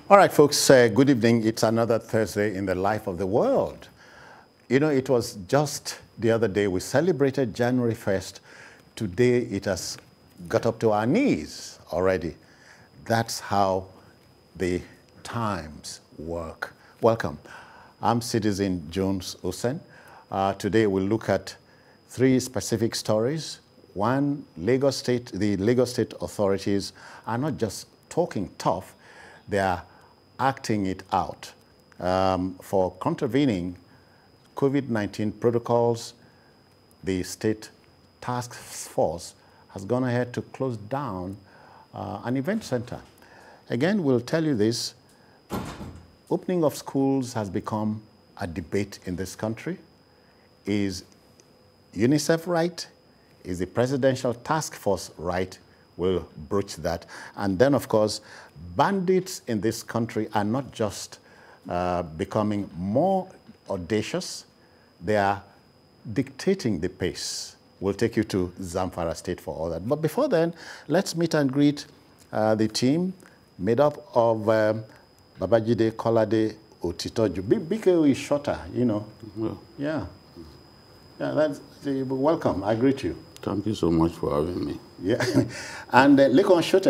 All right, folks, good evening. It's another Thursday in the life of the world. You know, it was just the other day we celebrated January 1st. Today it has got up to our knees already. That's how the times work. Welcome. I'm Citizen Jones Osen. Today we'll look at three specific stories. One, the Lagos State authorities are not just talking tough, they are acting it out. For contravening COVID-19 protocols, the state task force has gone ahead to close down an event center. Again, we'll tell you this, opening of schools has become a debate in this country. Is UNICEF right? Is the presidential task force right? We'll broach that. And then, of course, bandits in this country are not just becoming more audacious, they are dictating the pace. We'll take you to Zamfara State for all that. But before then, let's meet and greet the team made up of Babajide Kolade Otitoju. BK is shorter, you know. Yeah. Yeah, that's welcome. I greet you. Thank you so much for having me. Yeah, and Lekon Shote,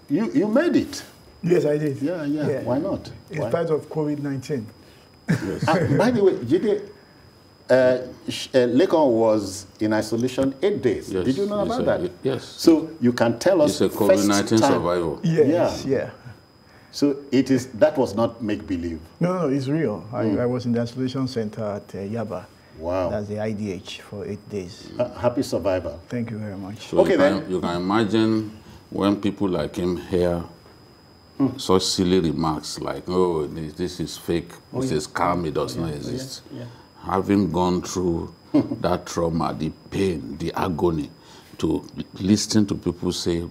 you made it. Yes, I did. Yeah. Why not? In spite of COVID-19. Yes. By the way, Jide, Lekon was in isolation 8 days. Yes, Did you know about that? Yes. So you can tell us. It's a COVID-19 survival. Yes, yeah. So that was not make-believe. No, it's real. I was in the isolation center at Yaba. Wow. That's the IDH for 8 days. Happy survival. Thank you very much. So okay, then. You can imagine when people like him hear such silly remarks like, oh, this is fake, this is scam, it does not exist. Yeah. Having gone through that trauma, the pain, the agony, to listen to people say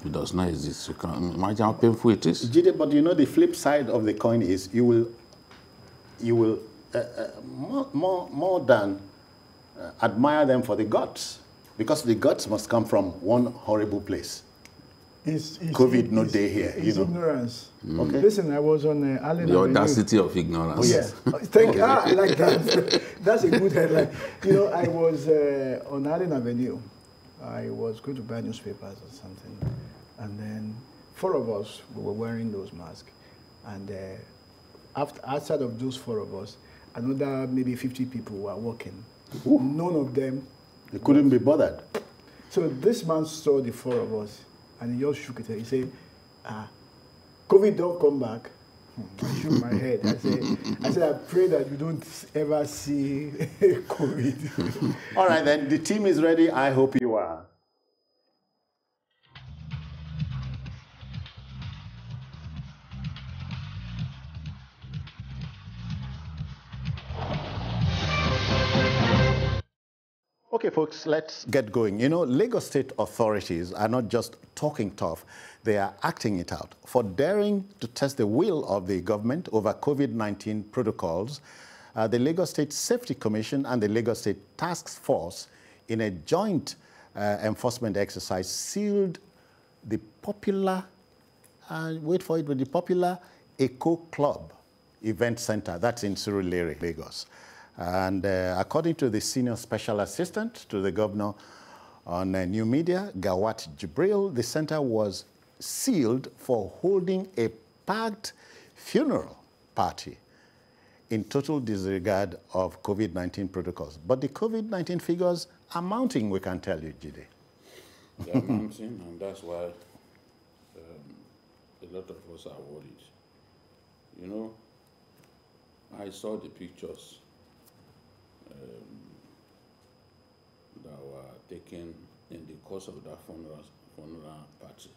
it does not exist, you can imagine how painful it is. Jide, but you know the flip side of the coin is you will more than admire them for the guts, because the guts must come from one horrible place. COVID no day here. It's ignorance. Okay. Listen, I was on Allen Avenue. The audacity of ignorance. Oh, yeah. Thank you. I like that. That's a good headline. You know, I was on Allen Avenue. I was going to buy newspapers or something. And then 4 of us were wearing those masks. And outside of those 4 of us, another maybe 50 people were walking. Ooh. None of them. They couldn't be bothered. So this man saw the 4 of us, and he just shook it. He said, COVID don't come back. I shook my head. I said, I pray that you don't ever see COVID. All right, then. The team is ready. I hope you are. Okay, folks, let's get going. You know, Lagos State authorities are not just talking tough, they are acting it out. For daring to test the will of the government over COVID-19 protocols, the Lagos State Safety Commission and the Lagos State Task Force, in a joint enforcement exercise, sealed the popular, wait for it, but the popular Eco Club event center. That's in Surulere, Lagos. And according to the senior special assistant to the governor on new media, Gawat Jibril, the center was sealed for holding a packed funeral party in total disregard of COVID-19 protocols. But the COVID-19 figures are mounting, we can tell you, Jide. They're mounting, and that's why a lot of us are worried. You know, I saw the pictures that were taken in the course of that funeral party.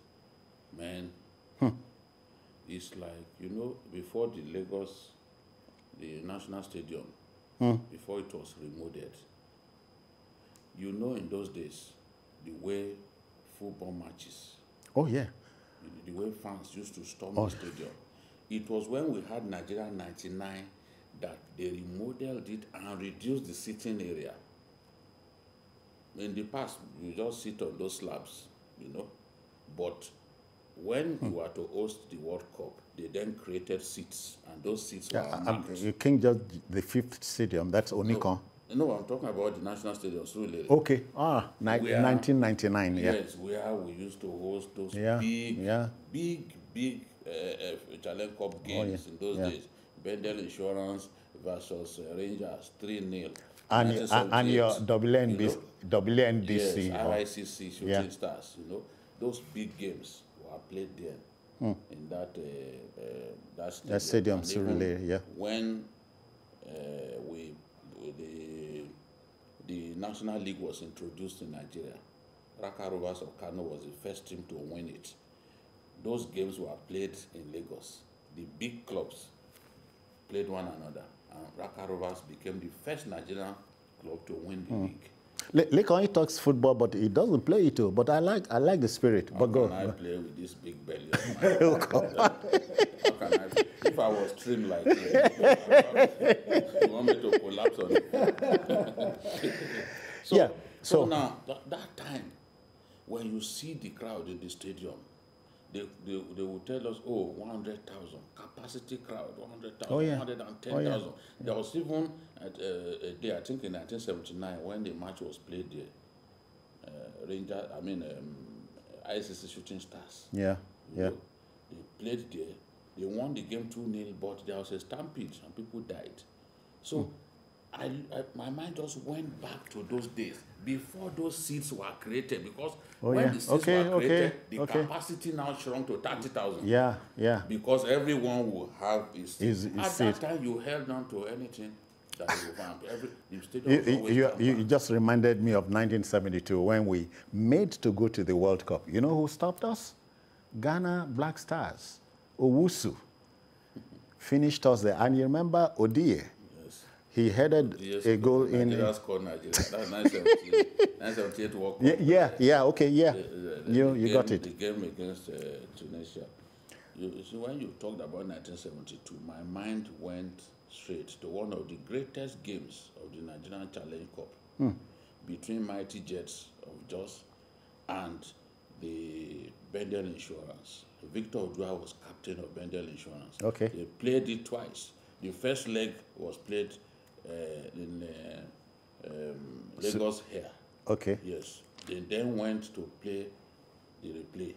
Man, it's like, you know, before the Lagos, the National Stadium, before it was remodeled, you know, in those days, the way football matches. Oh, yeah. The way fans used to storm the stadium. It was when we had Nigeria 99 that they remodeled it and reduced the sitting area. In the past, you just sit on those slabs, you know. But when you were to host the World Cup, they then created seats, and those seats were marked. You can't just the 5th stadium, that's Onikon. No, I'm talking about the national stadium, Surulere. Okay, 1999, yeah. Yes, where we used to host those big Challenge Cup games in those days. Bendel Insurance versus Rangers, 3-0. And your WNBC. Yes, RICC Shooting Stars, those big games were played there in that stadium. Surulere, yeah. When the National League was introduced in Nigeria, Raka Rovers of Kano was the first team to win it. Those games were played in Lagos. The big clubs played one another, and Raka Rovers became the first Nigerian club to win the league. Lekon, he talks football, but he doesn't play it too. But I like the spirit. How can I play with this big belly of mine? How can I play? If I was trim like him, you want me to collapse on it? So now, that time, when you see the crowd in the stadium, they will tell us, 100,000, capacity crowd, 100,000, 110,000. There was even a day, I think in 1979, when the match was played there, ICC Shooting Stars. Yeah. They played there. They won the game 2-0, but there was a stampede and people died. So my mind just went back to those days before those seats were created, because when the seats were created, the capacity now shrunk to 30,000. Yeah. Because everyone will have his seat. At seat. that time, you held on to anything that you found. The stadium was you just reminded me of 1972 when we made to go to the World Cup. You know who stopped us? Ghana Black Stars. Owusu finished us there. And you remember Odie? Yes. He headed a goal in... Nigeria scored Nigeria. That's 1978 World Cup. You got it. The game against Tunisia. You see, when you talked about 1972, my mind went straight to one of the greatest games of the Nigerian Challenge Cup between Mighty Jets of Jos and the Bendel Insurance. Victor Odua was captain of Bendel Insurance. Okay. They played it twice. The first leg was played in Lagos here. Okay. Yes. They then went to play the replay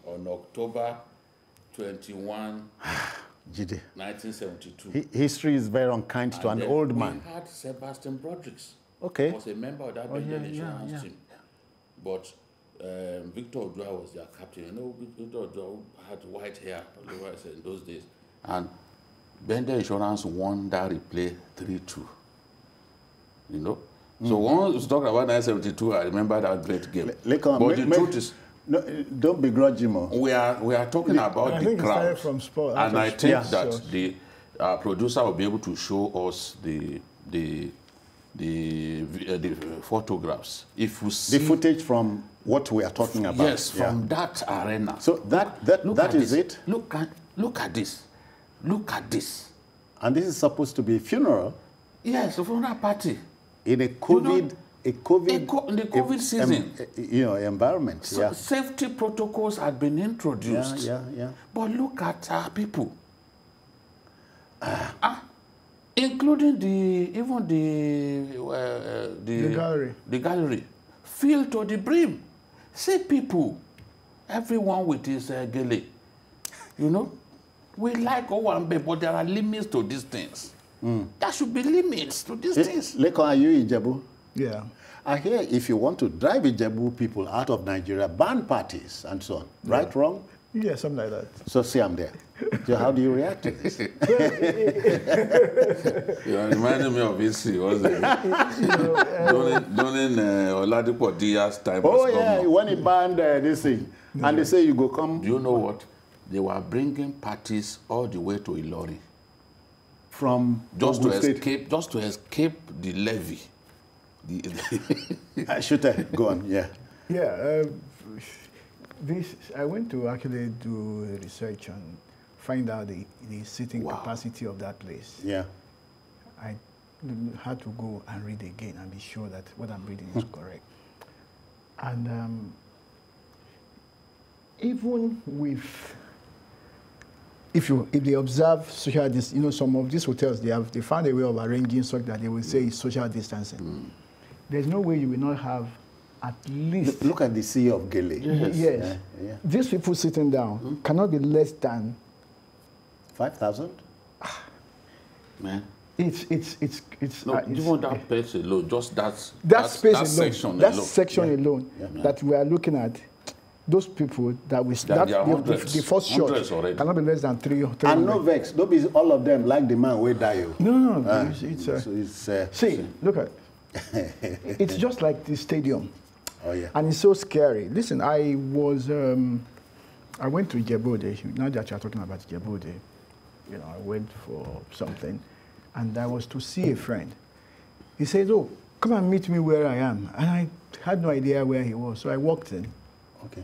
on October 21, 1972. History is very unkind to an old man. We had Sebastian Broderick. Okay. Was a member of that Bendel Insurance team. But Victor Odua was their captain. You know, Victor Odua had white hair in those days. And Bendel Insurance won that replay 3-2. You know? So once you talk about 1972, I remember that great game. But the truth is, no, don't begrudge him. we are talking about the crowd. From sport, and I think that the producer will be able to show us the photographs. If you see the footage from what we are talking about. Yes, from that arena. So that is it. Look at this. Look at this. And this is supposed to be a funeral. Yes, a funeral party. In a COVID, in the COVID season. Environment. So safety protocols had been introduced. Yeah. But look at our people. Including the gallery. The gallery. Filled to the brim. See people. Everyone with his gele. You know? We like Owambe, but there are limits to these things. There should be limits to these things. Leko, are you Ijebu? Yeah. I hear if you want to drive Ijebu people out of Nigeria, ban parties and so on. Yeah. Right, wrong? Yeah, something like that. So see, I'm there. So how do you react to this? You are reminding me of history, wasn't it? During Oladipo Diaz time. Oh, yeah, when he banned this thing. No. And they say you go come. Do you know what? They were bringing parties all the way to Ilori. From just to escape the levy. Shooter, go on, yeah. Yeah, I went to actually do research and find out the seating capacity of that place. Yeah. I had to go and read again and be sure that what I'm reading is correct. And if even with, if they observe social distance, you know, some of these hotels, they found a way of arranging such that they will say it's social distancing. There's no way you will not have at least... Look at the Sea of Gele. Yes. Yeah. These people sitting down cannot be less than... 5,000? Man. It's no, even that space alone, just that section alone that we are looking at, those people that we start the first shot cannot be less than 300. And no vex, don't be all of them like the man where die. No, see, look at it's just like the stadium. Oh yeah. And it's so scary. Listen, I went to Djibouti. Now that you're talking about Djibouti, you know, I went for something. And I was to see a friend. He said, oh, come and meet me where I am. And I had no idea where he was. So I walked in. Okay.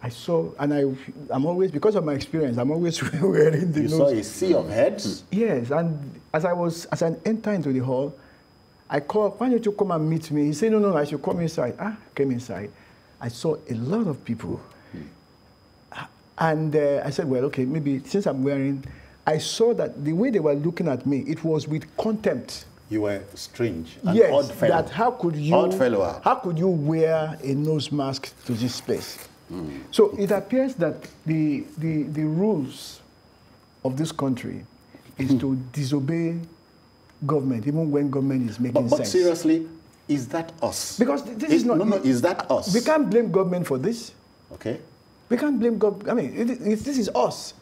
I saw, and I'm always, because of my experience, I'm always wearing the nose. You saw a sea of heads? Yes. And as I entered into the hall, I called, why don't you come and meet me? He said, no, I should come inside. I came inside. I saw a lot of people. And I said, well, okay, maybe since I'm wearing... I saw that the way they were looking at me, it was with contempt. You were strange, an odd fellow. That how could you wear a nose mask to this place? So it appears that the rules of this country is to disobey government, even when government is making sense. But seriously, is that us? Because this is not... No, is that us? We can't blame government for this. Okay. We can't blame government. I mean, this is us.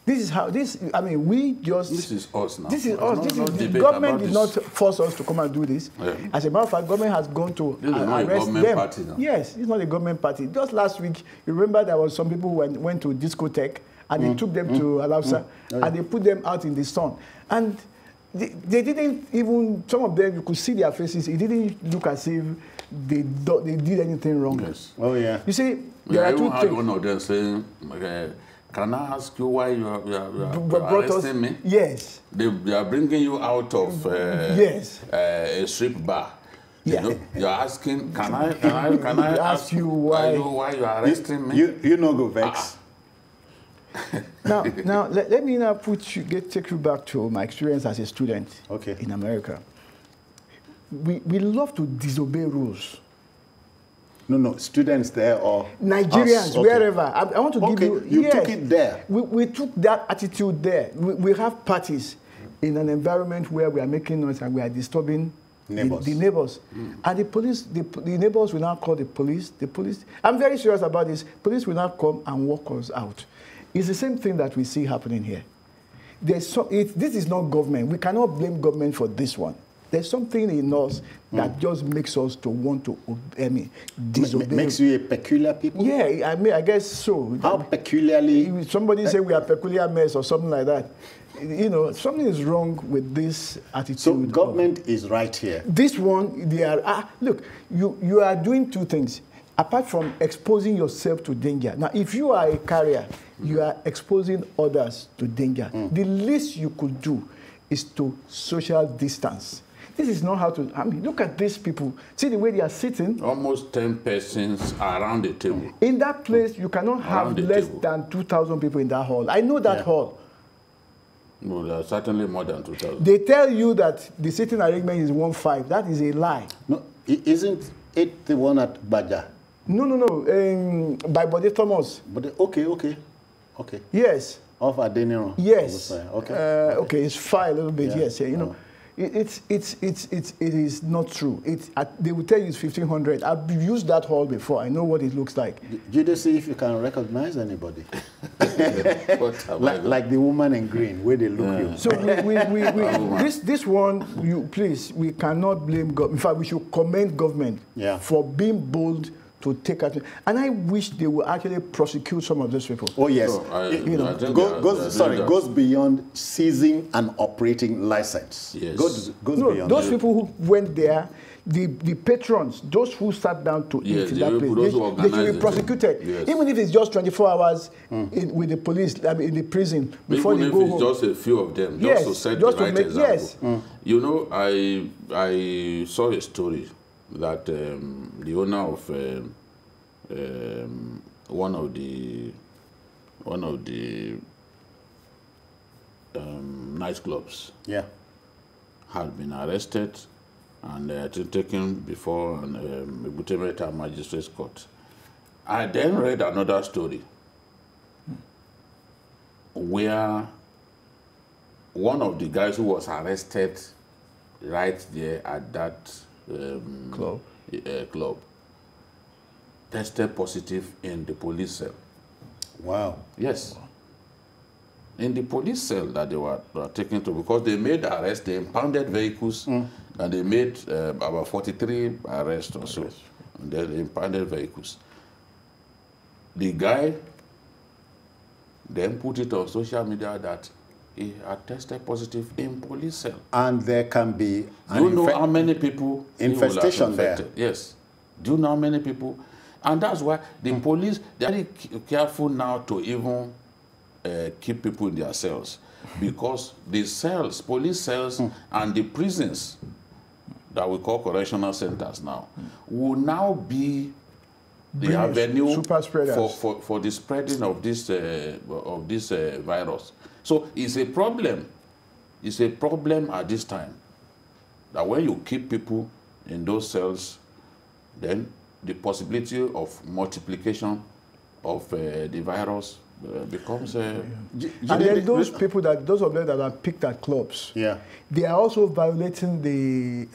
This is how we just... This is us now. This is us. The government did not force us to come and do this. Yeah. As a matter of fact, government has gone to arrest them. This is not a government party now. Yes, it's not a government party. Just last week, you remember there was some people who went to discotheque and they took them to Alausa and they put them out in the sun. And they didn't even, some of them, you could see their faces, it didn't look as if they did anything wrong. Yes. Oh, yeah. You see, there are two things. One of them saying, can I ask you why you are arresting me? Yes. They are bringing you out of a strip bar. Yeah. You know, you're asking, can I ask you why you are arresting me? You know, go vex. Now let me now take you back to my experience as a student in America. We love to disobey rules. No, students there or Nigerians, wherever. I want to give you... You took it there. We took that attitude there. We have parties in an environment where we are making noise and we are disturbing neighbors. The neighbors. And the police, the neighbors will now call the police. The police... I'm very serious about this. Police will now come and walk us out. It's the same thing that we see happening here. This is not government. We cannot blame government for this one. There's something in us that just makes us to want to disobey. Makes you a peculiar people? Yeah, I guess so. How peculiarly? Somebody say we are peculiar mess or something like that. You know, something is wrong with this attitude. So government is right here. This one, they are... look, you are doing two things. Apart from exposing yourself to danger. Now, if you are a carrier, you are exposing others to danger. The least you could do is to social distance. This is not how to... I mean, look at these people. See the way they are sitting. Almost 10 persons around the table. In that place, you cannot have less than 2,000 people in that hall. I know that hall. No, there are certainly more than 2,000. They tell you that the sitting arrangement is 1.5. That is a lie. No, isn't it the one at Baja? No. By Bode Thomas. Okay. Yes. Off Adeniro. Yes. Okay. Okay, it's far a little bit. Yeah. Yes. You know, it is not true. They will tell you it's 1,500. I've used that hall before. I know what it looks like. Did you see if you can recognize anybody? like the woman in green, where they look you. So this one, please, we cannot blame government. In fact, we should commend government for being bold to take action. And I wish they would actually prosecute some of those people. Oh, yes. Goes beyond seizing an operating license. Yes. Goes beyond those people who went there, the patrons, those who sat down to eat in that place, they should be prosecuted. Yes. Even if it's just 24 hours with the police, in the prison, before they go home. Even if it's just a few of them, just to set the right example. Yes. You know, I saw a story that the owner of one of the nightclubs had been arrested and taken before an Butemeta Magistrates Court. I then read another story where one of the guys who was arrested right there at that club tested positive in the police cell. Wow. Yes. In the police cell that they were taken to, because they made arrests, they impounded vehicles, and they made about 43 arrests or so. And then they impounded vehicles. The guy then put it on social media that he had tested positive in police cell. And there can be Do you know how many people infestation there? Yes. Do you know how many people? And that's why the police, they're very careful now to even keep people in their cells, because the cells, police cells, and the prisons that we call correctional centers now will now be the avenue for the spreading of this virus. So it's a problem. It's a problem at this time that when you keep people in those cells, then the possibility of multiplication of the virus becomes and then those people those of them that are picked at clubs, they are also violating the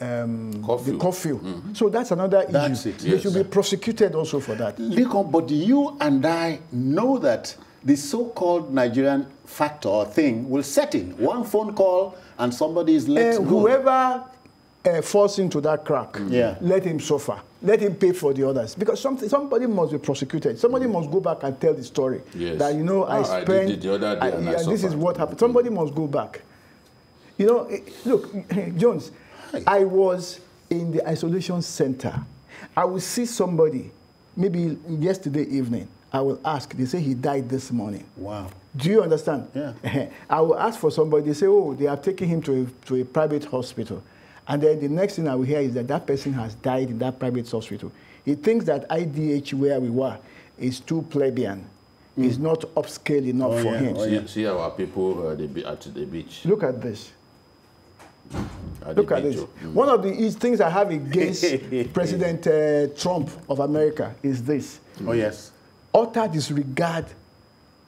curfew. So that's another issue. They should be prosecuted also for that. Lincoln, but you and I know that the so-called Nigerian factor or thing will set in. One phone call and somebody is let go. Whoever falls into that crack, let him suffer. Let him pay for the others. Because somebody must be prosecuted. Somebody must go back and tell the story. Yes. That, you know, I spent... I did the other day and this is what happened. Somebody must go back. You know, look, Jones, I was in the isolation center. I will see somebody, maybe yesterday evening, I will ask, they say he died this morning. Wow. Do you understand? Yeah. I will ask for somebody, they say, oh, they have taken him to a private hospital. And then the next thing I will hear is that that person has died in that private hospital. He thinks that IDH, where we were, is too plebeian. It's not upscale enough for him. See our people at the beach. Look at this. Look at this. One of the things I have against President Trump of America is this. Oh, yes. Utter disregard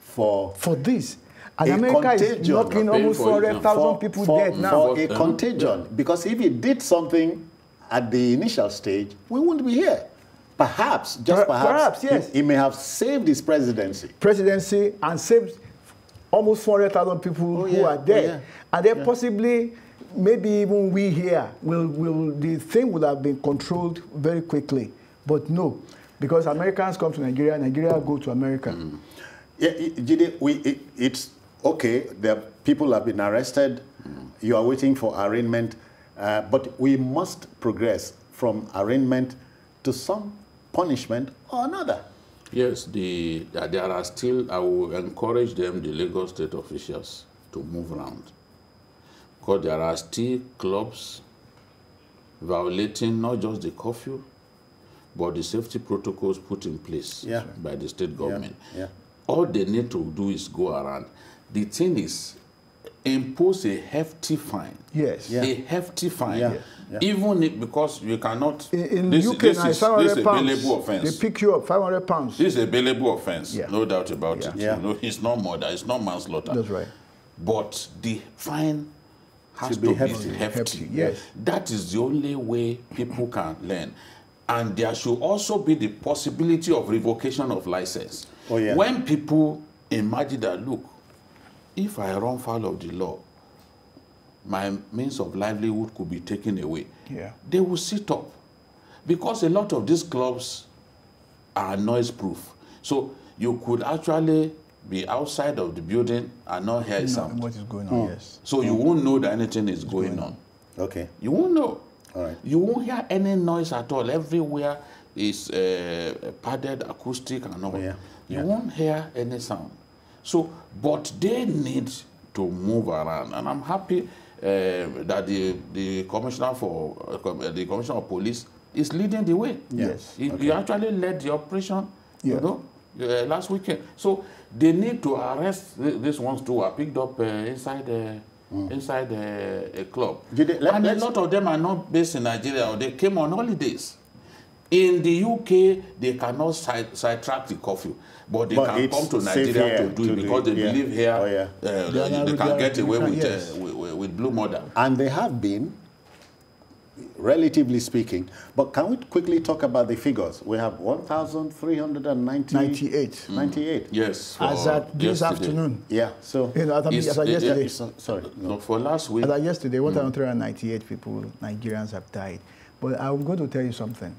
for this. And America is knocking almost 400,000 people dead now. For a contagion. Because if he did something at the initial stage, we wouldn't be here. Perhaps, perhaps, yes. He may have saved his presidency. And saved almost 400,000 people who are dead. And then possibly, maybe even we here, the thing would have been controlled very quickly. But no, because Americans come to Nigeria, Nigeria go to America. Yeah, Jide, it's okay, the people have been arrested, you are waiting for arraignment, but we must progress from arraignment to some punishment or another. Yes, there are still, I will encourage them, the Lagos state officials, to move around. Because there are still clubs violating not just the curfew, but the safety protocols put in place by the state government. All they need to do is go around. The thing is, impose a hefty fine. Yes. A hefty fine. Even if, because you cannot... In UK, this is a bailable offense. They pick you up, £500. This is a bailable offense, no doubt about it. You know, it's not murder, it's not manslaughter. That's right. But the fine has to be hefty. Yes. That is the only way people can learn. And there should also be the possibility of revocation of license. When people imagine that, look, if I run foul of the law, my means of livelihood could be taken away. They will sit up. Because a lot of these clubs are noise-proof. So you could actually be outside of the building and not hear a sound. What is going on, yes. So you won't know that anything is going on. Okay. You won't know. All right. You won't hear any noise at all. Everywhere is padded acoustic and all. You won't hear any sound. So, but they need to move around, and I'm happy that the commissioner of police is leading the way. Yes. He actually led the operation. You know, last weekend. So they need to arrest these ones too are picked up inside a club. And a lot of them are not based in Nigeria, or they came on holidays. In the UK, they cannot sidetrack the curfew, but they can come to Nigeria to do it because they believe here they can get away with blue murder. And they have been, relatively speaking. But can we quickly talk about the figures? We have 1,398. Yes. As at this afternoon. Yeah. So as at yesterday. Sorry. No, for last week. As at yesterday, 1,398 people, Nigerians, have died. But I'm going to tell you something.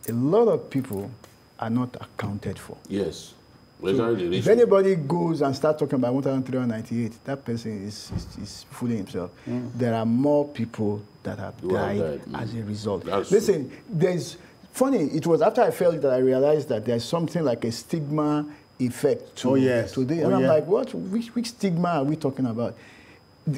A lot of people are not accounted for. Yes. So if anybody goes and starts talking about 1,398, that person is fooling himself. There are more people that have died as a result. Listen, there's funny. It was after I felt that I realized that there's something like a stigma effect today, and I'm like, what? Which stigma are we talking about?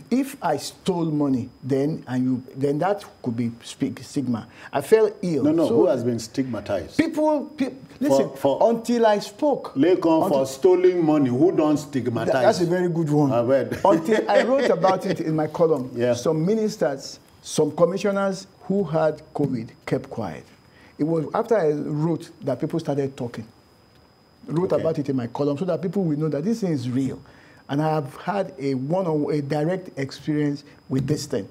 If I stole money, then that could be stigma. I fell ill. No. So who has been stigmatized? People listen. Until I spoke. For stealing money, who don't stigmatize? That's a very good one. I read. Until I wrote about it in my column. Yeah. Some ministers, some commissioners who had COVID kept quiet. It was after I wrote that people started talking. Wrote about it in my column so that people will know that this thing is real. And I have had a direct experience with this thing,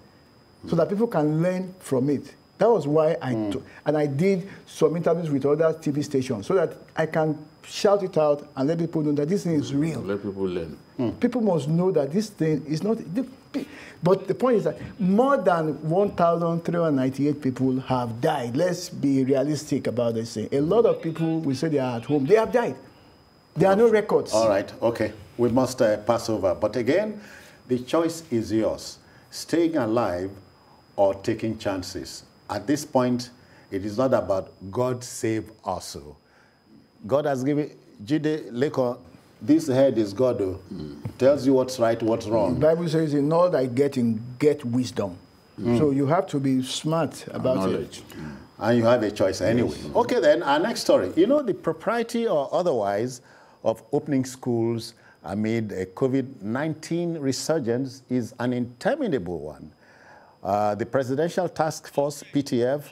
so that people can learn from it. That was why and I did some interviews with other TV stations, so that I can shout it out and let people know that this thing is real. Let people learn. People must know that this thing is not. But the point is that more than 1,398 people have died. Let's be realistic about this thing. A lot of people will say they are at home. They have died. There are no records. All right, okay. We must pass over. But again, the choice is yours. Staying alive or taking chances. At this point, it is not about God save us. God has given Jide Leko, this head is God. Tells you what's right, what's wrong. The Bible says, in all thy getting, get wisdom. So you have to be smart about knowledge. And you have a choice anyway. Okay, then, our next story. You know, the propriety or otherwise of opening schools amid a COVID-19 resurgence is an interminable one. The Presidential Task Force, PTF,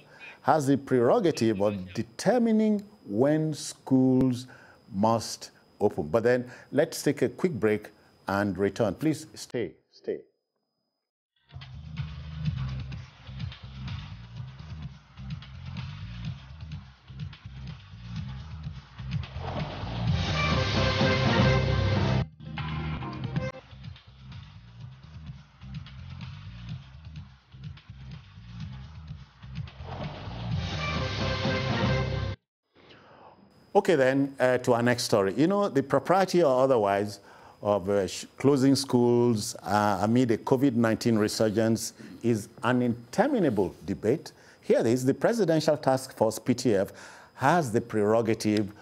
has the prerogative of determining when schools must open. But then let's take a quick break and return. Please stay. Okay, then, to our next story. You know, the propriety or otherwise of closing schools amid a COVID-19 resurgence is an interminable debate. Here it is, the Presidential Task Force, PTF, has the prerogative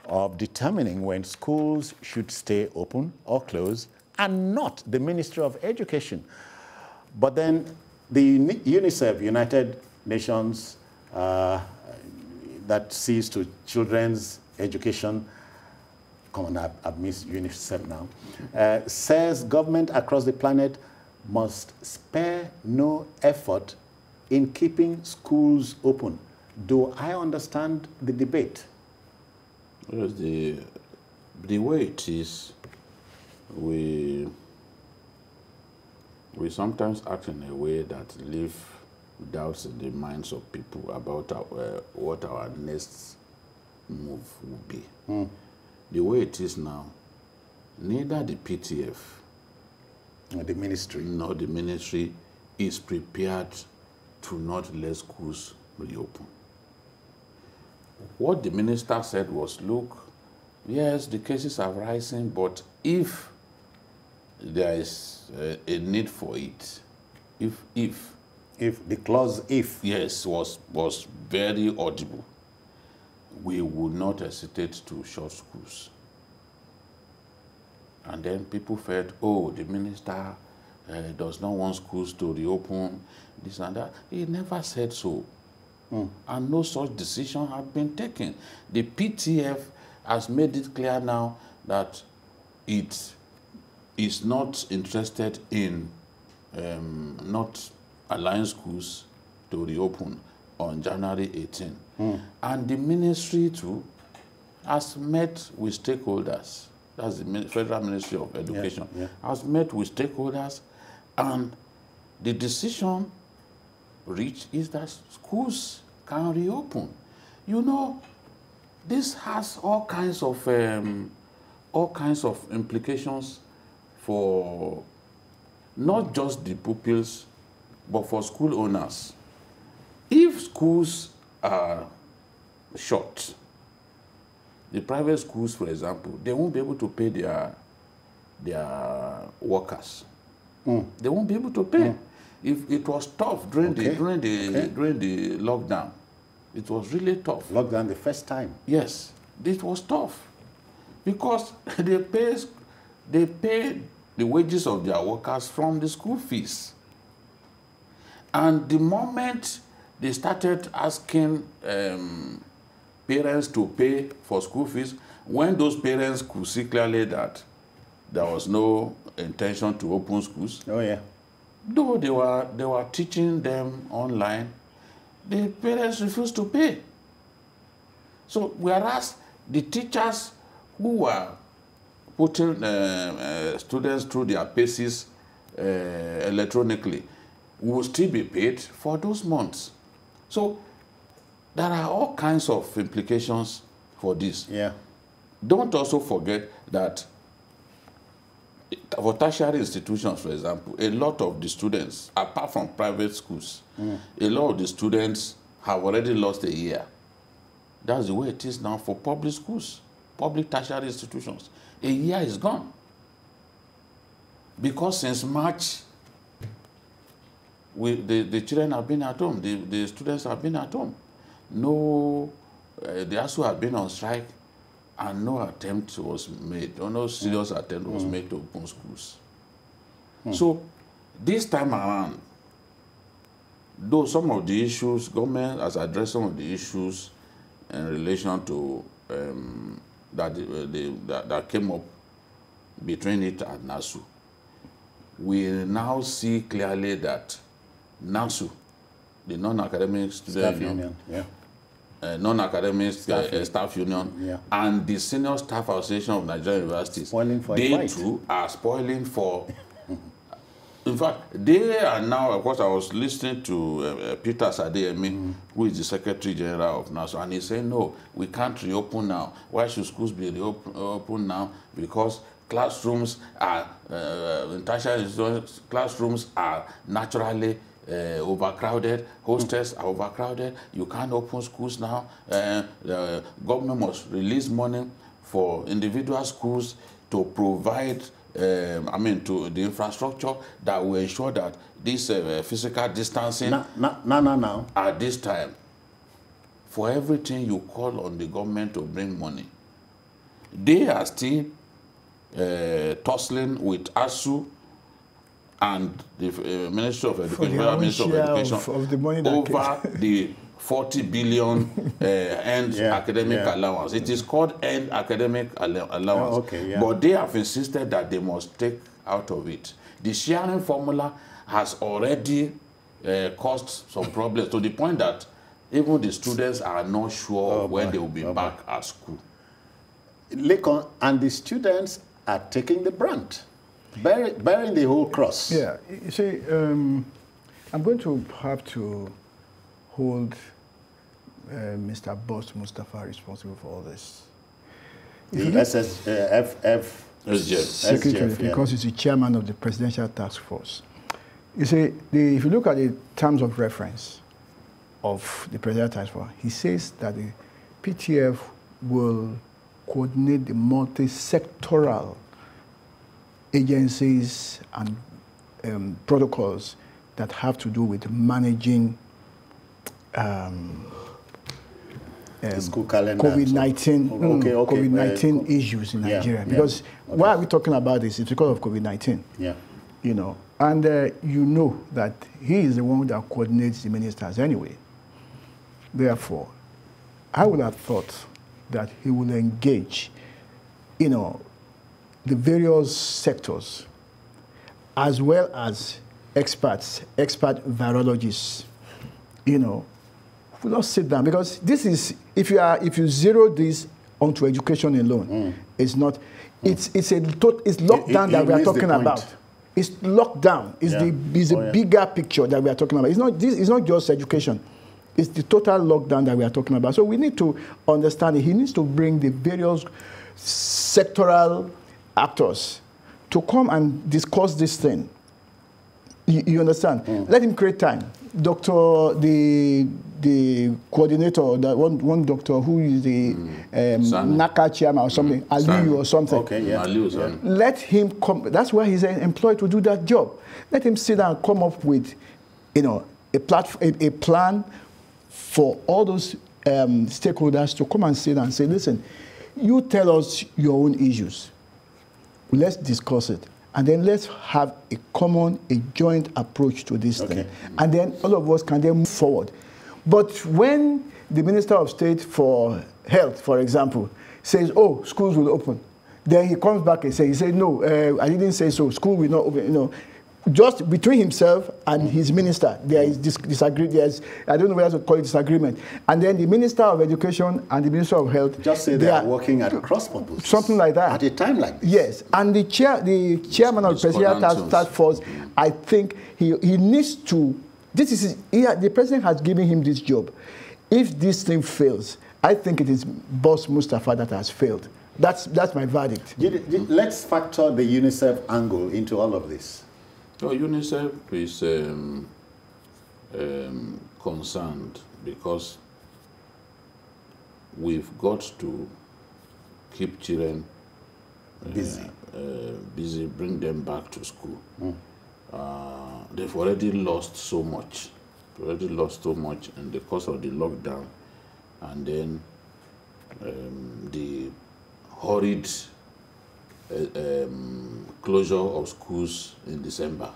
of determining when schools should stay open or close, and not the Ministry of Education. But then the UNICEF, United Nations, that sees to children's education, come on, I've missed UNICEF now, says government across the planet must spare no effort in keeping schools open. Do I understand the debate? Well, the way it is, we sometimes act in a way that leave doubts in the minds of people about what our next move will be. The way it is now, neither the PTF nor the ministry is prepared to not let schools reopen. What the minister said was, look, yes, the cases are rising, but if there is a need for it, if the clause if, yes, was very audible, we would not hesitate to shut schools. And then people felt, oh, the minister does not want schools to reopen, this and that. He never said so. And no such decision had been taken. The PTF has made it clear now that it is not interested in not allowing schools to reopen on January 18. And the ministry too has met with stakeholders. That's the Federal Ministry of Education. Has met with stakeholders, and the decision reached is that schools can reopen. You know, this has all kinds of implications for not just the pupils, but for school owners. If schools are shut, the private schools, for example, they won't be able to pay their workers. They won't be able to pay. If it was tough during the lockdown, it was really tough. Lockdown the first time. Yes, it was tough because they pay the wages of their workers from the school fees. And the moment they started asking parents to pay for school fees, when those parents could see clearly that there was no intention to open schools, though they were teaching them online, the parents refused to pay. So whereas the teachers who were putting students through their paces electronically will still be paid for those months. So there are all kinds of implications for this. Don't also forget that for tertiary institutions, for example, a lot of the students, apart from private schools, a lot of the students have already lost a year. That's the way it is now for public schools, public tertiary institutions. A year is gone. Because since March, the children have been at home, the students have been at home. No, the ASU have been on strike, and no attempt was made, or no serious attempt was made to open schools. So this time around, though some of the issues, government has addressed some of the issues in relation to that came up between it and NASU, we now see clearly that NASU, the non-academic student union, non-academic staff union, and the Senior Staff Association of Nigerian Universities, they too are spoiling for. In fact, they are now, of course, I was listening to Peter Sadeyemi, who is the Secretary General of NASU, and he said, no, we can't reopen now. Why should schools be reopened now? Because classrooms are, classrooms are naturally overcrowded, hostels are overcrowded, you can't open schools now. The government must release money for individual schools to provide to the infrastructure that will ensure that this physical distancing at this time. For everything you call on the government to bring money, they are still tussling with ASU and the Ministry of Education, of the money over the 40 billion end academic allowance. It is called end academic allowance. But they have insisted that they must take out of it. The sharing formula has already caused some problems to the point that even the students are not sure when they will be back at school. And the students are taking the brunt, bearing the whole cross. Yeah, you see, I'm going to have to hold Mr. Boss Mustafa responsible for all this. The SSF Secretary, because he's the chairman of the Presidential Task Force. You see, if you look at the terms of reference of the Presidential Task Force, he says that the PTF will coordinate the multi-sectoral agencies and protocols that have to do with managing school calendar, COVID-19 COVID-19 issues in Nigeria. Because why are we talking about this? It's because of COVID-19. You know, and you know that he is the one that coordinates the ministers anyway. Therefore, I would have thought that he will engage, you know, the various sectors, as well as expert virologists, you know, we'll not sit down, because this is, if you zero this onto education alone, it's not, it's locked down that we are talking about. It's locked down. It's the bigger picture that we are talking about. It's not just education. It's the total lockdown that we are talking about. So we need to understand it. He needs to bring the various sectoral actors to come and discuss this thing. You understand? Let him create time. The coordinator, the one doctor who is the NACA chairman or something, Aliyu or something. Okay, yeah. Let him come. That's why he's employed to do that job. Let him sit down and come up with, you know, a plan for all those stakeholders to come and sit down and say, listen, you tell us your own issues. Let's discuss it. And then let's have a joint approach to this thing. And then all of us can then move forward. But when the Minister of State for Health, for example, says, oh, schools will open, then he comes back and says, no, I didn't say so, school will not open, you know. Just between himself and his minister, there is disagreement. I don't know whether to call it disagreement. And then the Minister of Education and the Minister of Health just say they are working at cross purposes. Something like that. At a time like this. Yes. And the chairman of the Presidential Task Force, I think he needs to. The president has given him this job. If this thing fails, I think it is Boss Mustafa that has failed. That's my verdict. Let's factor the UNICEF angle into all of this. So UNICEF is concerned because we've got to keep children busy, bring them back to school. They've already lost so much. In the course of the lockdown, and then the horrid closure of schools in December.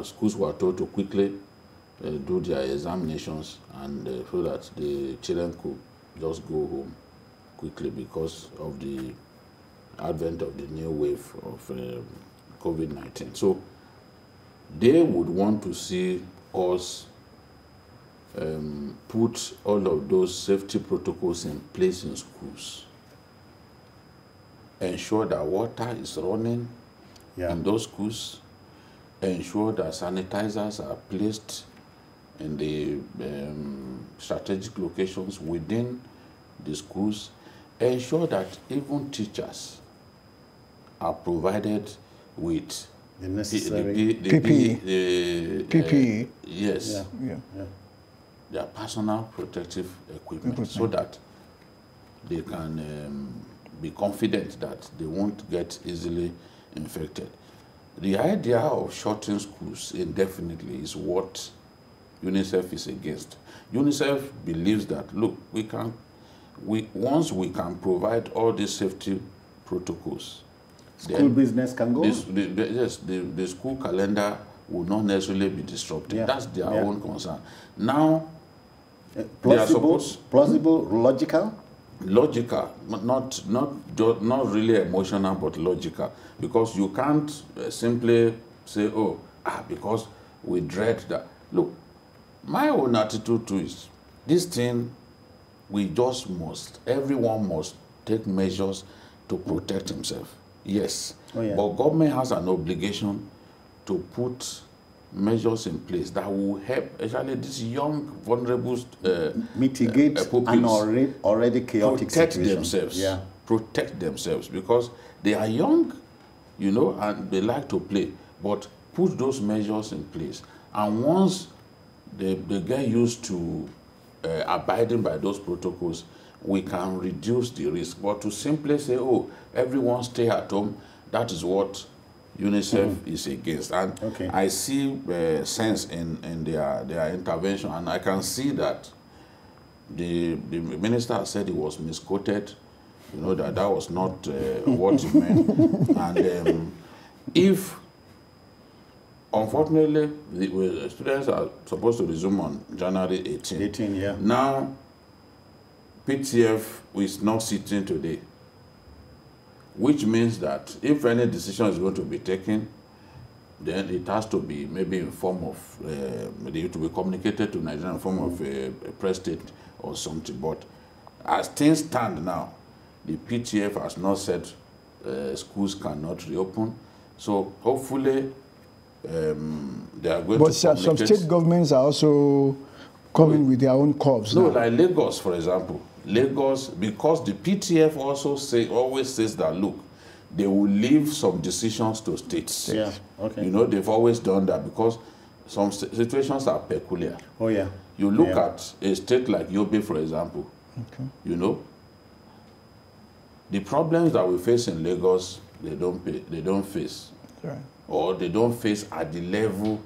Schools were told to quickly do their examinations and so that the children could just go home quickly because of the advent of the new wave of COVID-19. So they would want to see us put all of those safety protocols in place in schools. Ensure that water is running in those schools. Ensure that sanitizers are placed in the strategic locations within the schools. Ensure that even teachers are provided with the necessary PPE. Yes. Their personal protective equipment so that they can be confident that they won't get easily infected. The idea of shutting schools indefinitely is what UNICEF is against. UNICEF believes that, look, once we can provide all these safety protocols, school business can go. The school calendar will not necessarily be disrupted. That's their own concern. Now, plausible, logical? Logical, not really emotional, but logical. Because you can't simply say, because we dread that. Look, my own attitude to is, this thing, everyone must take measures to protect himself. Yes, but government has an obligation to put measures in place that will help, especially these young, vulnerable mitigate an already chaotic situation. Protect themselves, because they are young, you know, and they like to play. But put those measures in place, and once they get used to abiding by those protocols, we can reduce the risk. But to simply say, everyone stay at home, that is what UNICEF is against. And I see sense in their intervention, and I can see that the minister said he was misquoted, you know, that was not what he meant. And if, unfortunately, the students are supposed to resume on January 18. Yeah. Now, PTF is not sitting today, which means that if any decision is going to be taken, then it has to be maybe in form of, maybe to be communicated to Nigeria in form of a press statement or something. But as things stand now, the PTF has not said schools cannot reopen. So hopefully they are going to But some state governments are also coming with their own curves No, now. like Lagos, for example. Lagos, because the PTF also always says that, look, they will leave some decisions to states. Yeah, okay. You know, they've always done that because some situations are peculiar. Oh, yeah. You look at a state like Yobe, for example. Okay. You know, the problems that we face in Lagos, they don't face. Right. Or they don't face at the level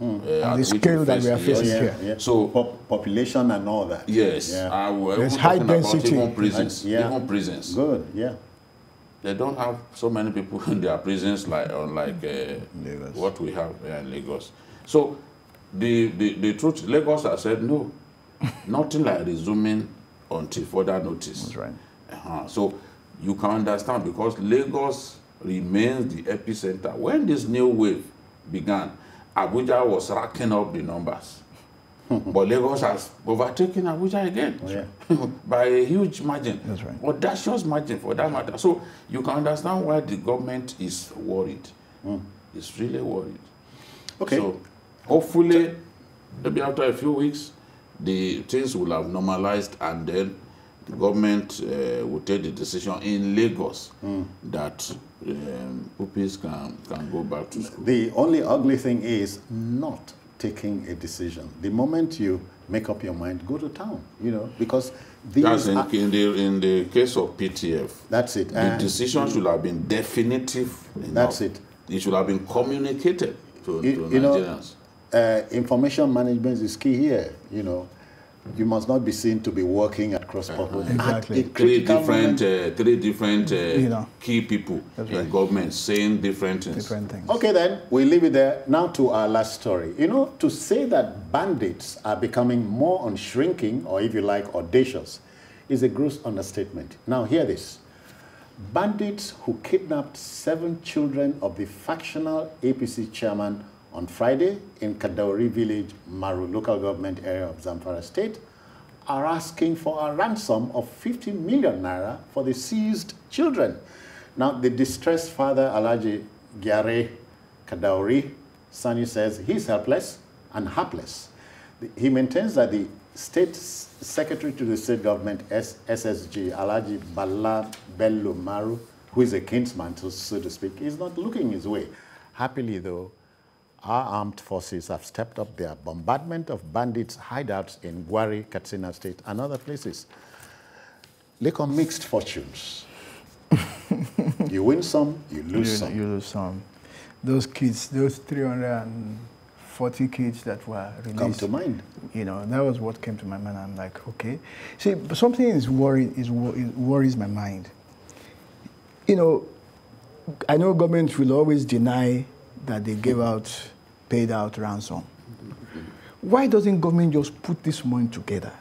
at the scale that we are facing here. Yeah. So population and all that. Yes. Yeah. There's high density. Even prisons. Yeah. Even prisons. Good, yeah. They don't have so many people in their prisons like Lagos. what we have here in Lagos. So the truth, Lagos has said no, nothing like resuming until further notice. That's right. So you can understand because Lagos remains the epicenter. When this new wave began, Abuja was racking up the numbers. But Lagos has overtaken Abuja again by a huge margin. That's right. Audacious margin for that matter. So you can understand why the government is worried. It's really worried. Okay. So hopefully, maybe after a few weeks, the things will have normalized and then the government will take the decision in Lagos that pupils can go back to school. The only ugly thing is not taking a decision. The moment you make up your mind, go to town, you know, because these that's in the case of PTF. That's it. The decision should have been definitive enough. That's it. It should have been communicated to Nigerians. Information management is key here, you know. You must not be seen to be working at cross-purpose. Exactly. Three different key people in government saying different things. Okay, then, we leave it there. Now to our last story. You know, to say that bandits are becoming more unshrinking, or if you like, audacious, is a gross understatement. Now, hear this. Bandits who kidnapped 7 children of the factional APC chairman on Friday in Kadauri village, Maru local government area of Zamfara state, are asking for a ransom of 50 million naira for the seized children. Now, the distressed father, Alhaji Gyare Kadauri Sani, says he's helpless and hapless. He maintains that the state secretary to the state government, SSG, Alhaji Bala Bello Maru, who is a kinsman, so to speak, is not looking his way. Happily, though, our armed forces have stepped up their bombardment of bandits' hideouts in Gwari, Katsina State, and other places. Look on mixed fortunes. You win some, you lose some. You lose some. Those kids, those 340 kids that were released. Come to mind. You know, that was what came to my mind. I'm like, okay. See, something is worries my mind. You know, I know government will always deny that they paid out ransom. Why doesn't government just put this money together,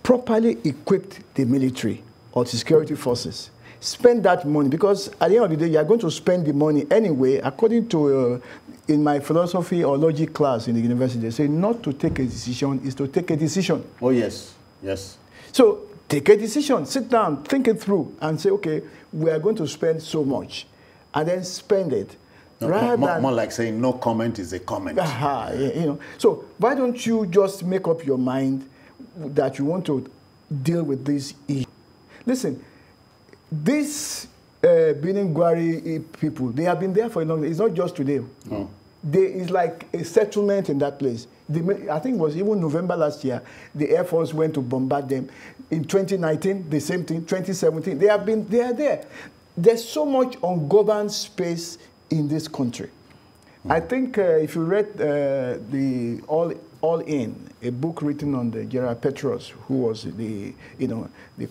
properly equip the military or the security forces, spend that money, because at the end of the day, you are going to spend the money anyway, according to, in my philosophy or logic class in the university, they say not to take a decision is to take a decision. Oh, yes, yes. So take a decision, sit down, think it through, and say, okay, we are going to spend so much, and then spend it. No, more like saying no comment is a comment. You know. So why don't you just make up your mind that you want to deal with this issue? Listen, this Benin Gwari people, they have been there for a long time. It's not just today. No. It's like a settlement in that place. I think it was even November last year, the Air Force went to bombard them. In 2019, the same thing. 2017, they are there. There's so much ungoverned space in this country. I think if you read the All In, a book written on the General Petros, who was the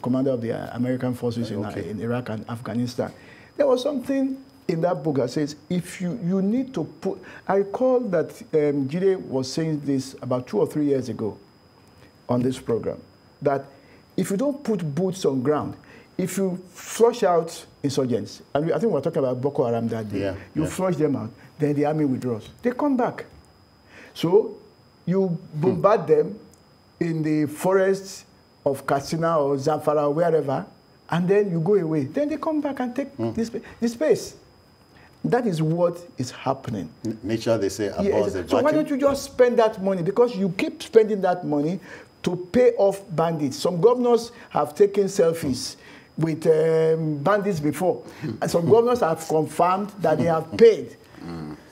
commander of the American forces in Iraq and Afghanistan, there was something in that book that says if you need to put. I recall that Jide was saying this about 2 or 3 years ago on this program, that if you don't put boots on ground, if you flush out insurgents, and I think we were talking about Boko Haram that day, you flush them out, then the army withdraws. They come back. So you bombard them in the forests of Katsina or Zamfara or wherever, and then you go away. Then they come back and take this space. That is what is happening. Nature, they say, abhors the vacuum. So why don't you just spend that money? Because you keep spending that money to pay off bandits. Some governors have taken selfies with bandits before. And some governors have confirmed that they have paid.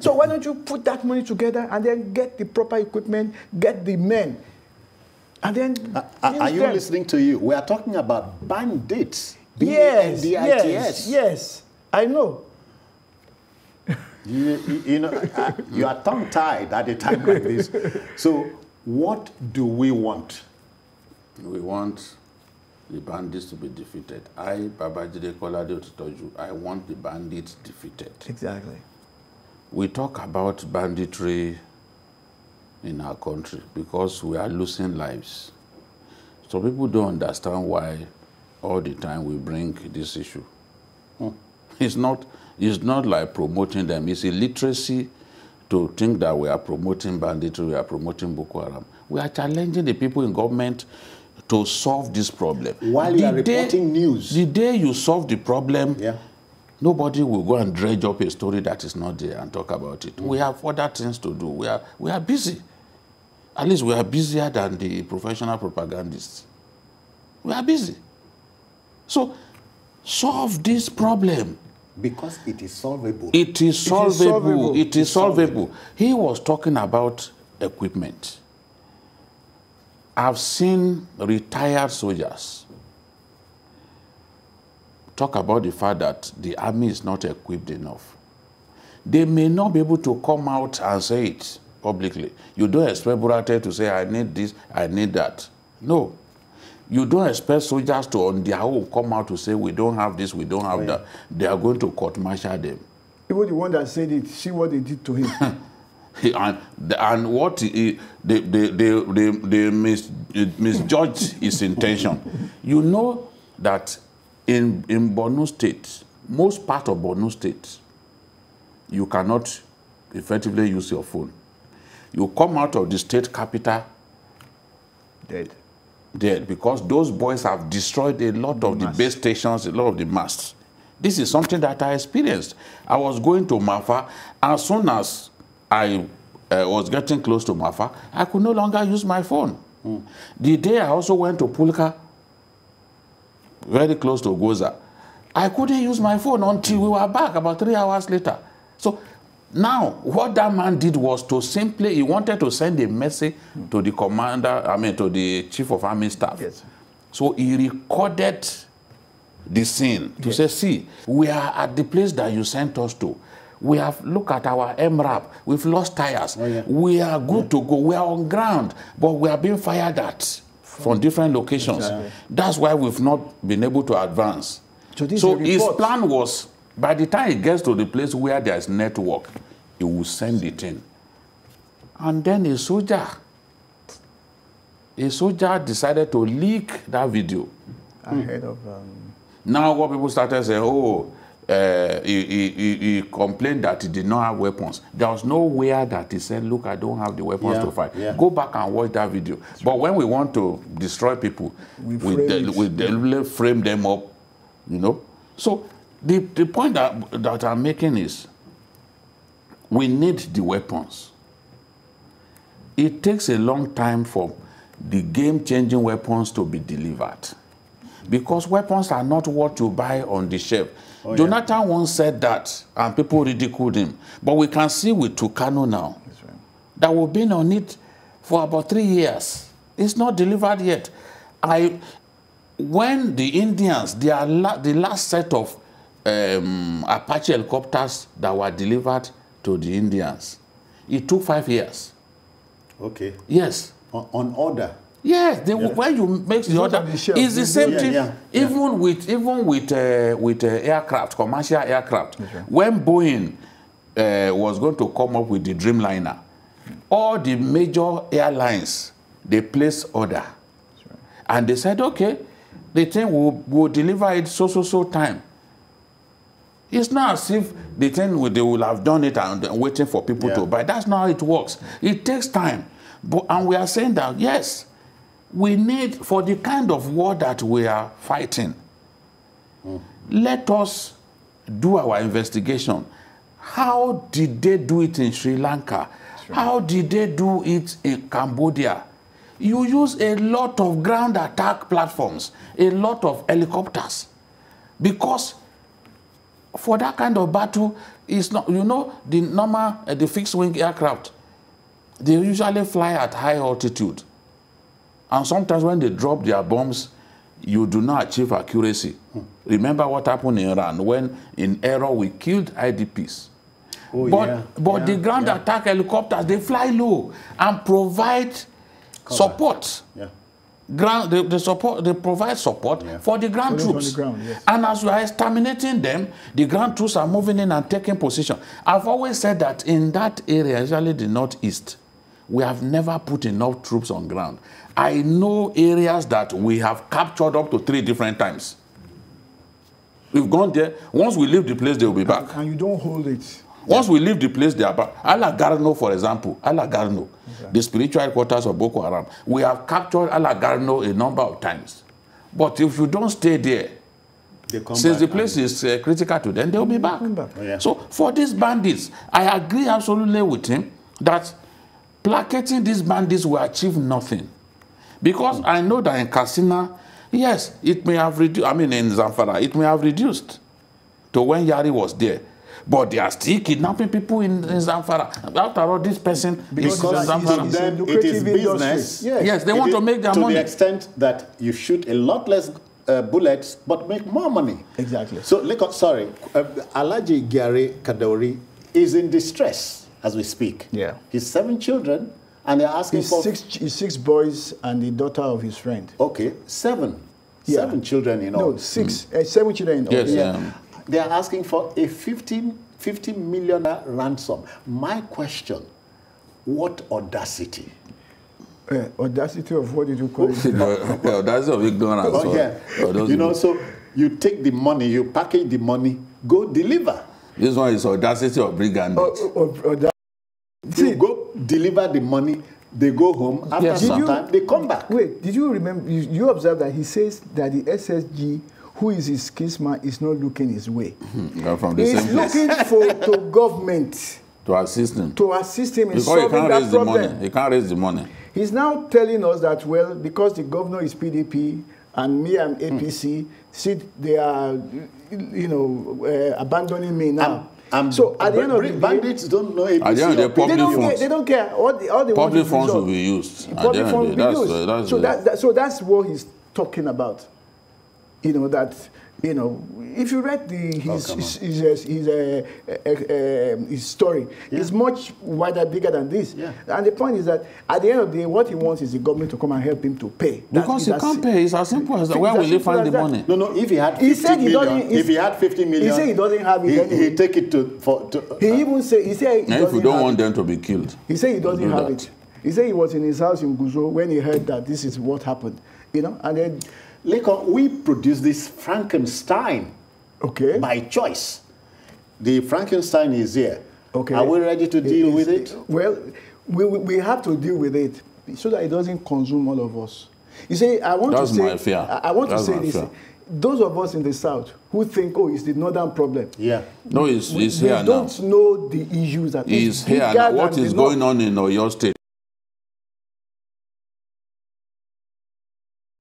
So why don't you put that money together and then get the proper equipment, get the men, and then are you listening to you? We are talking about bandits. Yes, yes, I know. You know, you are tongue-tied at a time like this. So what do we want? We want the bandits to be defeated. I, Babajide Kolade Otutoju, I want the bandits defeated. Exactly. We talk about banditry in our country because we are losing lives. So people don't understand why all the time we bring this issue. It's not like promoting them. It's illiteracy to think that we are promoting banditry, we are promoting Boko Haram. We are challenging the people in government to solve this problem. While you are reporting news. The day you solve the problem, nobody will go and dredge up a story that is not there and talk about it. We have other things to do. We are busy. At least we are busier than the professional propagandists. We are busy. So solve this problem. Because it is solvable. It is solvable. It is solvable. He was talking about equipment. I've seen retired soldiers talk about the fact that the army is not equipped enough. They may not be able to come out and say it publicly. You don't expect Burate to say, I need this, I need that. No. You don't expect soldiers to, on their own, come out to say, we don't have this, we don't have that. They are going to court-martial them. Even the one that said it, see what they did to him. and what they misjudged his intention. You know that in Borno State, most part of Borno State, you cannot effectively use your phone. You come out of the state capital dead, because those boys have destroyed a lot of the base stations, a lot of the masts. This is something that I experienced. I was going to Mafa. As soon as I was getting close to Mafa, I could no longer use my phone. The day I also went to Pulka, very close to Goza, I couldn't use my phone until we were back about 3 hours later. So now, what that man did was to simply, he wanted to send a message to the commander, to the chief of army staff. Yes. So he recorded the scene to say, see, we are at the place that you sent us to. We have looked at our MRAP. We've lost tires. We are good to go. We are on ground, but we are being fired at from different locations. Exactly. That's why we've not been able to advance. So his plan was, by the time he gets to the place where there's network, he will send it in. And then a soldier decided to leak that video. Ahead of... Now what people started saying, oh, he complained that he did not have weapons. There was nowhere that he said, look, I don't have the weapons to fight. Go back and watch that video. But when we want to destroy people, we frame them up, you know. So the point that I'm making is, we need the weapons. It takes a long time for the game-changing weapons to be delivered. Because weapons are not what you buy on the shelf. Jonathan once said that, and people ridiculed him. But we can see with Tucano now, that we've been on it for about 3 years. It's not delivered yet. When the Indians, the last set of Apache helicopters that were delivered to the Indians, it took 5 years. Okay. Yes. On order. Yes, when you make the order, it's the same thing. Even with aircraft, commercial aircraft. When Boeing was going to come up with the Dreamliner, all the major airlines, they placed order. And they said, okay, the thing will deliver it so time. It's not as if the thing they will have done it and waiting for people to buy. That's not how it works. It takes time. And we are saying that, yes, we need, for the kind of war that we are fighting, let us do our investigation. How did they do it in Sri Lanka? How did they do it in Cambodia? You use a lot of ground attack platforms, a lot of helicopters, because for that kind of battle, it's not, you know, the normal, the fixed wing aircraft, they usually fly at high altitude. And sometimes when they drop their bombs, you do not achieve accuracy. Remember what happened in Iran when in error we killed IDPs. But the ground attack helicopters, they fly low and provide support. They provide support for the ground troops. And as we are exterminating them, the ground troops are moving in and taking position. I've always said that in that area, especially the northeast, we have never put enough troops on ground. I know areas that we have captured up to 3 different times. We've gone there. Once we leave the place, they will be back. And you don't hold it. Once we leave the place, they are back. Alagarno, for example, Alagarno, the spiritual headquarters of Boko Haram. We have captured Alagarno a number of times. But if you don't stay there, since the place is critical to them, they will be back. So for these bandits, I agree absolutely with him that placating these bandits will achieve nothing. Because I know that in Katsina, yes, it may have reduced, I mean in Zamfara, it may have reduced to when Yari was there. But they are still kidnapping people in Zamfara. After all, this person is Zamfara. It is business. Yes, they want to make their money. To the extent that you shoot a lot less bullets, but make more money. Exactly. So, Alhaji Gary Kadori is in distress as we speak. Yeah. His 7 children, and they're asking for... His 6 boys and the daughter of his friend. Okay, 7. 7 children in all. No, 6. 7 children in all. Yes, They are asking for a 50 million ransom. My question, what audacity? Audacity of what did you call it? Audacity of ignorance. You know, so you take the money, you package the money, go deliver. This one is audacity of brigandage. You go deliver the money, they go home, after some time, they come back. Wait, did you remember, you observed that he says that the SSG, who is his kisma, is not looking his way. From the He's looking to government to assist him. To assist him in solving that problem. He can't raise the money. He's now telling us that, well, because the governor is PDP and me and APC, see, they are, you know, abandoning me now. So at the end of the day, bandits don't know APC. At the end of the day, they don't care. All they public funds will be used. Public funds will be used. So that's what he's talking about. You know, that, you know, if you read his story, it's much wider, bigger than this. And the point is that at the end of the day, what he wants is the government to come and help him to pay. Because he can't pay. It's as simple as that. Where will he find the money? No, if he had 50 million, if he had 50 million, he said he doesn't have it anyway. He take it he even said, he said he if you don't want them to be killed. He said he doesn't have it. He said he was in his house in Guzo when he heard that this is what happened. You know, and then... we produce this Frankenstein by choice. The Frankenstein is here. Are we ready to deal with it? Well, we have to deal with it so that it doesn't consume all of us. You see, I want to say this. Those of us in the South who think, oh, it's the northern problem. No, it's here now. They don't know the issues that is here now. What is going on in Oyo State?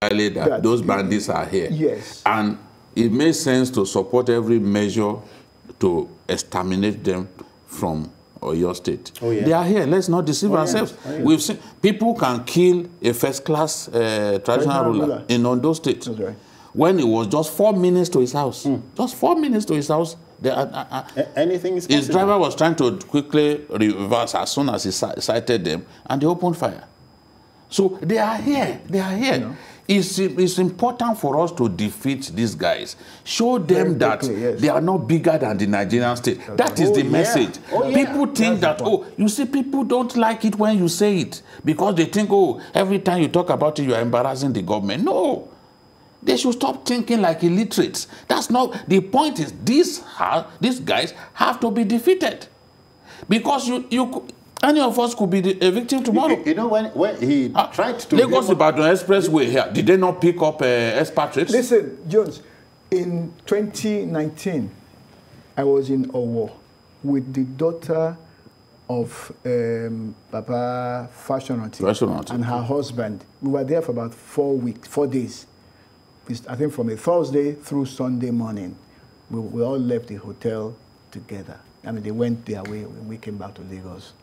That those bandits are here. And it makes sense to support every measure to exterminate them from Oyo State. They are here. Let's not deceive ourselves. We've seen people can kill a first-class traditional ruler in Ondo State when it was just 4 minutes to his house. Just 4 minutes to his house. Anything is possible. His driver was trying to quickly reverse as soon as he sighted them, and they opened fire. So they are here. They are here. You know? It's important for us to defeat these guys. Show them that they are not bigger than the Nigerian state. That is the message. People think that, you see, people don't like it when you say it because they think, every time you talk about it, you are embarrassing the government. No. They should stop thinking like illiterates. That's not, the point is these guys have to be defeated. Because any of us could be a victim tomorrow. You know, when he tried to... Lagos Ibadan Expressway here, did they not pick up expatriates? Listen, Jones, in 2019, I was in Owo with the daughter of Papa Fashionati and her husband. We were there for about 4 days. I think from a Thursday through Sunday morning, we all left the hotel together. I mean, they went their way when we came back to Lagos.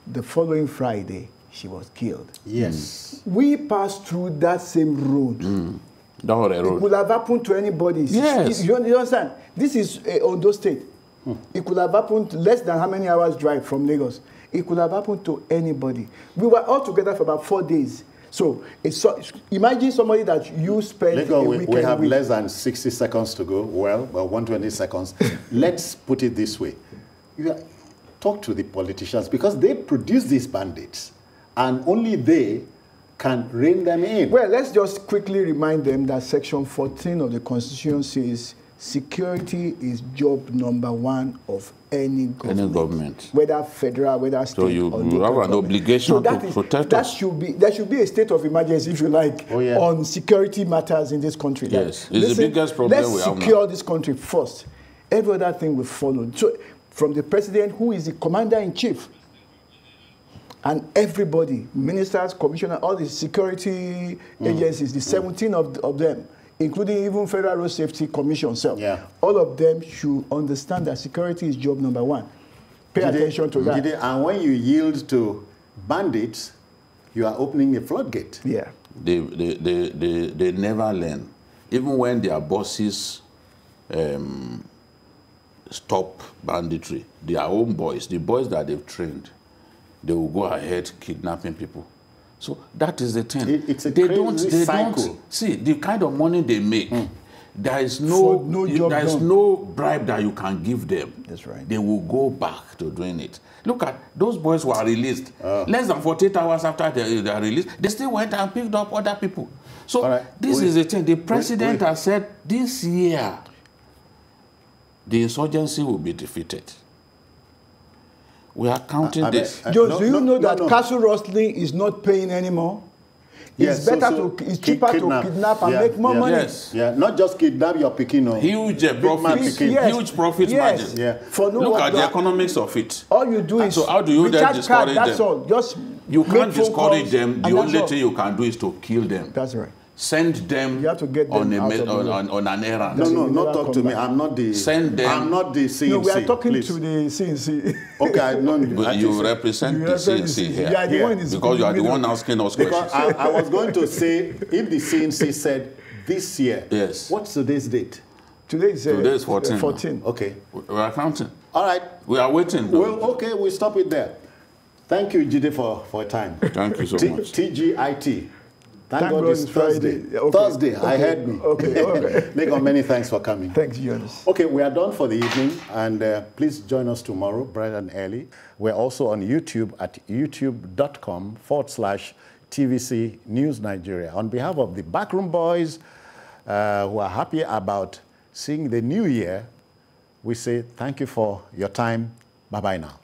The following Friday, she was killed. Yes. We passed through that same road. It could have happened to anybody. Yes. You understand? This is Ondo State. It could have happened less than how many hours drive from Lagos. It could have happened to anybody. We were all together for about 4 days. So imagine somebody that you spend Lagos, a weekend we have less than 60 seconds to go. Well, 120 seconds. Let's put it this way. Talk to the politicians because they produce these bandits and only they can rein them in. Well, let's just quickly remind them that Section 14 of the Constitution says security is job number 1 of any government. Whether federal, whether state, or local government. So you have an obligation to protect us. There should be a state of emergency, if you like, on security matters in this country. Yes, it's the biggest problem we have now. Let's secure this country first. Every other thing will follow. So, from the president, who is the commander-in-chief, and everybody, ministers, commissioners, all the security agencies, the 17 of them, including even Federal Road Safety Commission, all of them should understand that security is job number 1. Pay attention to that. And when you yield to bandits, you are opening a floodgate. Yeah. They never learn. Even when their bosses stop banditry, their own boys, the boys that they've trained, they will go ahead kidnapping people. So that is the thing. It's a crazy cycle. Don't see the kind of money they make. There is no bribe that you can give them. That's right. They will go back to doing it. Look at those boys who are released. Less than 48 hours after they are released, they still went and picked up other people. So this is the thing. The president has said this year, the insurgency will be defeated. We are counting this. Jones, do you know that castle rustling is not paying anymore? It's better it's cheaper to kidnap and make more money. Yes. Yeah, not just kidnap your Pekino. Huge profit margin. Yeah. Look at the economics of it. All you do is so how do you then discourage them? That's all. Just you can't discourage them. The only thing you can do is to kill them. That's right. Send them, you have to get them on an errand. No, not talk to me. I'm not the. Send them. I'm not the CNC. No, we are talking to the CNC. Okay, but you represent the CNC here. Yeah, because you are the one asking us questions. Because I was going to say, if the CNC said this year, what's today's date? Today is 14. 14. Okay. We are counting. All right. We are waiting. Well, okay, we'll stop it there. Thank you, Jide, for your time. Thank you so much. TGIT. Thank God it's Thursday. Thursday, I heard me. Okay. Legon, many thanks for coming. Thanks, Jonas. Okay, we are done for the evening, and please join us tomorrow, bright and early. We're also on YouTube at youtube.com/TVC News Nigeria. On behalf of the Backroom Boys who are happy about seeing the new year, we say thank you for your time. Bye-bye now.